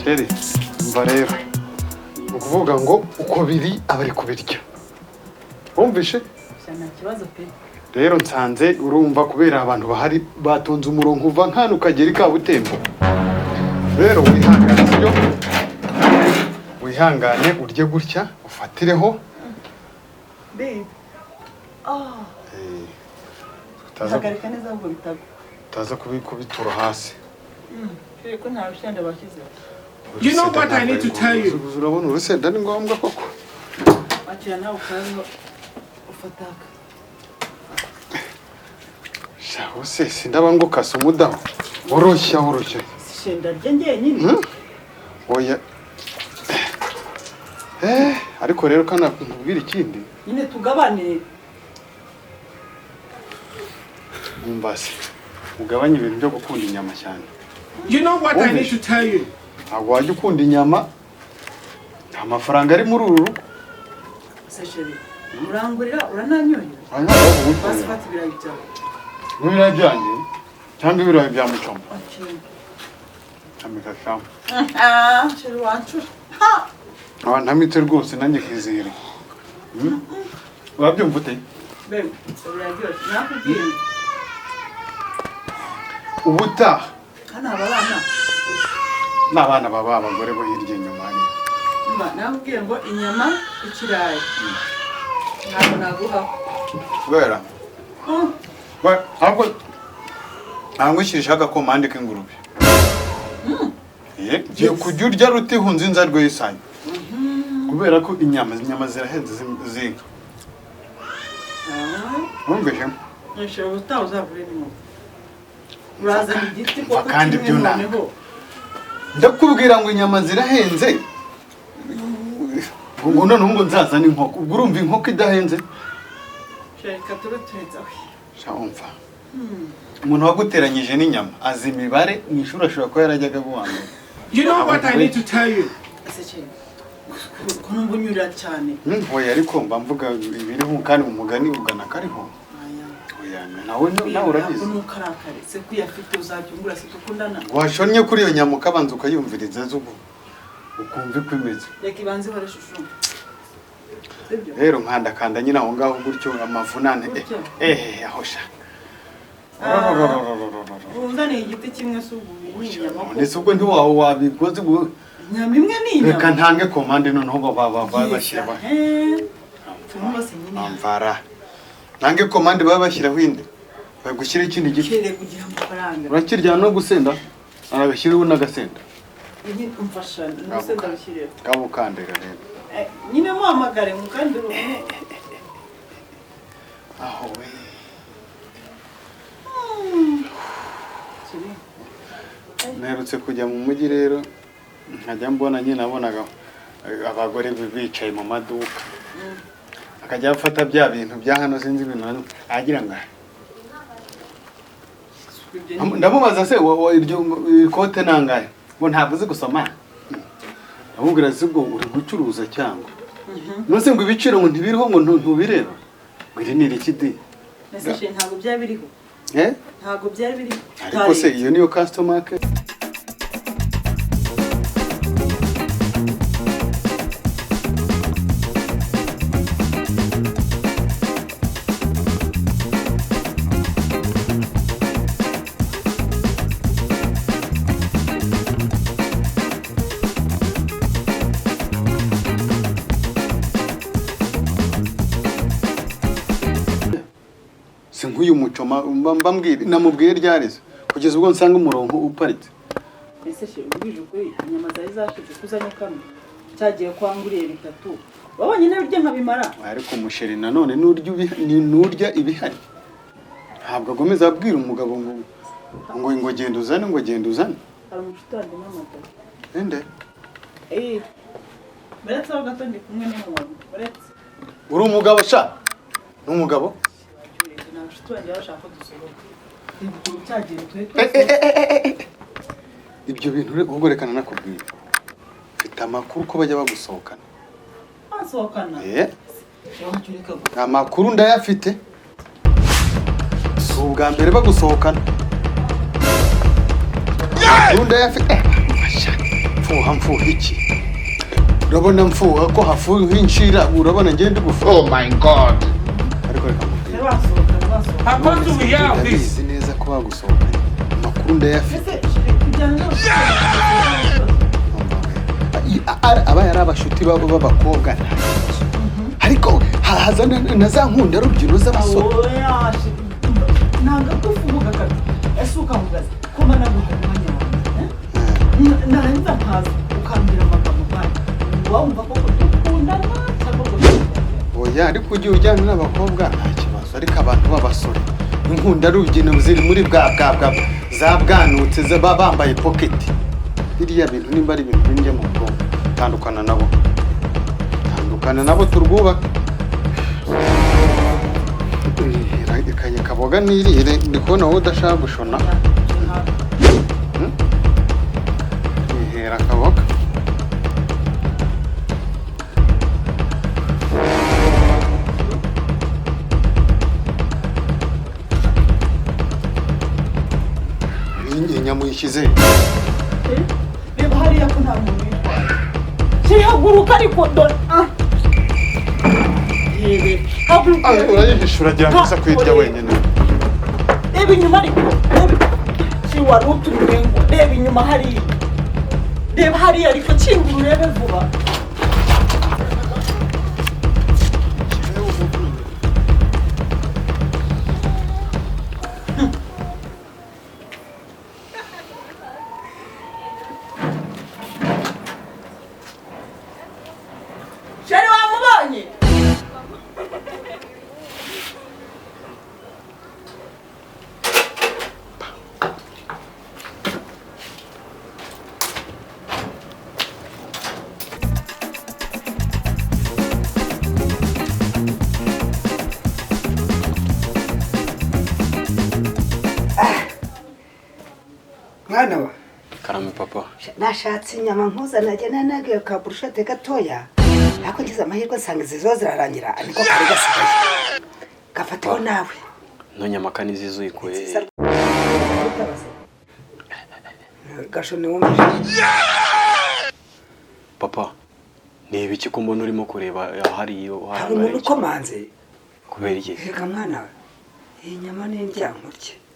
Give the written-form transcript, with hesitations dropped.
Sheri, mva rero. Ukuvuga ngo uko biri abari kubirya. Wumvishe? Nta kibazo pe. Rero nsanze urumva kubera abantu bahari batonze umurongo uva nkana ukagera ikabutembo. Rero wihangane urye gutya ufatireho. Babe. Tagarika neza ngo bitagwa. Taza kubitura hasi. Ko nta rushende bakize. You know what I need to tell you. Urabona urusenda ni ngombwa koko. Akira nawe ukazo ufataka. Shaho se sindaba ngo kasa umudaho. Oroshya. Shenda rye ngenyine. Oya. Ariko rero kana kubwira ikindi. Nyine tugabane. Mbase. Ugabanye ibintu byo gukunda inyama cyane. You know what I need to tell you. Ntabwo wajya ukunda inyama. Nta mafaranga ari muri uru rugo. Sesheri. Urangurira urananyoye. Basifati birayijya. N'ibirayi byanjye cyangwa ibirayi bya mucoma. Amika kama. Sheri wancu. Ntamitse rwose nanjye kizihira. Urabyumva ute? Bebe, urabyoshye. Nakubwiye. Ubutaha. Hana abana. N'abana baba abagore bo hirya inyuma ari. Nakubwiye ngo inyama ikirayi. Ntabwo naguha. Kubera. Ntabwo ushyirishaka agakomande k'ingurube. Giye kujya urya rutihunze inzarwe y'isanya. Kubera ko inyama zirahenze z'inka. Wumvise? Nshobora gutaha uzavure n'inkovu. Urazana igiti kuko kandi ibyo ntabwo. Ndakubwira ngo inyama zirahenze. Ngo noneho ngo nzazana inkoko. Ubwo urumva inkoko idahenze? Shaka turuturetsa we. Shawumva. Umuntu waguteranyije n'inyama azi imibare mwishura ashobora ko yarajyaga guhanga. You know what I need to tell you. Aseche. Kono mbunyura cyane. Oya ariko mba mvuga ibiriho kandi umugani ugana kariho. Oya nawe urabizi. Nukarakare se kuyafite uzabyungura se tukundana. Washonnye kuri iyo nyama ukabanza ukayumviriza zubu. Ukumva kwimeze. Reka ibanze hore shushu. Rero nkanda nyina aho ngaho gutyo amavunane aho sha. Undane igiti kimwe subu n'inyama. Nese ubwo ntiwaho wabikoze ubwo nyama imwe n'inyama. Reka ntange commande noneho baba bashyira ba. Tumubase nyine. Amvara. Ntange commande baba bashyiraho inde. Bagushyira ikindi giti. Kere kugira amafaranga. Urakirya no gusenda. Arabashyiraho n'agasenda. Nyine umfasha n'usenda bishyire. Kabukandega rero. Nyine muhamagare mukandi rumwe. Aho we. Mperutse kujya mu mujyi rero nkajya mbona nyine nabonaga abagore bicaye mu maduka. Akajya afata bya bintu bya hano sinzi ibintu agira ngo ndamubaza se iryo ikote nangaye ngo ntabwo uzi gusoma. Amubwira zibwo uri gucuruza cyangwa. Nose ngo ibiciro ngo ntibiriho ngo ntubireba. Ngiri ni ikidi. Nese ntabwo byari biriho. Ntabwo byari biriho. Ariko se iyo niyo customer care. Sinkuyu mucoma mbambwira namubwiye ryareze kugeza ubwo nsanga umurongo uparitse. Ese she ubwije kuri inyama zari zashize kuzanye kamwe cyagiye kwanguriye bitatu wabonye n'ibiryo nkabimara. Ariko umusheri nanone nurya ibihari ntabwo agomeza abwira umugabo ngo genda uzane hari umushitandi n'amata ende baretse aho gato ndi kumwe n'umuntu baretse uri umugabo sha n'umugabo ibyo bintu ubwo rekana nakubwira mfite amakuru ko bajya bagusohokana. Basohokana? Amakuru ndayafite si ubwa mbere bagusohokana. Runda yafite mfuha iki urabona mfuha ko hafuha inshira urabona ngende gufuha. Oh my god. Ariko reka I'm going to be out of this. bizi neza ko bagusohokanye amakuru ndayafite. Aba yari abashuti babo b'abakobwa ariko haza na za nkunda rubyino z'abasore. ntabwo kuvuga kare ese ukamugaza ko managuha umwanya wawe narangiza nkaza ukambwira amagambo nk'ayo wumva ko dukundana cyangwa ngo oya ariko ugiye ujyana n'abakobwa nta kibazo ariko abantu b'abasore inkunda rubyino ziri muri bwa za bwanutse zaba bambaye pocket biriya bintu nimba ari ibintu binjye mu bwonko tandukana nabo turwubaka. Kanye kaboga nirire ndi kubona wowe udashaka gushona ihera kaboga. Inyama uyishyize reba hariya ko nta muntu witwaye kihaguruka ariko dore urayihisha uragira ngo uza kwirya wenyine. reba inyuma ariko si wari utumiwe ngo reba inyuma hariya reba hariya ariko kingura urebe vuba. Sheri wamubonye? Mwana wa karame papa nashatse inyama nkuzanage nanagiye ka burushete gatoya ariko ngize amahirwe nsanga izi zo zirarangira ariko kari gasigaye gafateho nawe no nyama kani zizuyikuye gashone wumvise papa ni ibiki ko mbona urimo kureba hariyo hari umuntu ukomanze kubera iki? reka mwana we iyi nyama ni indyankurye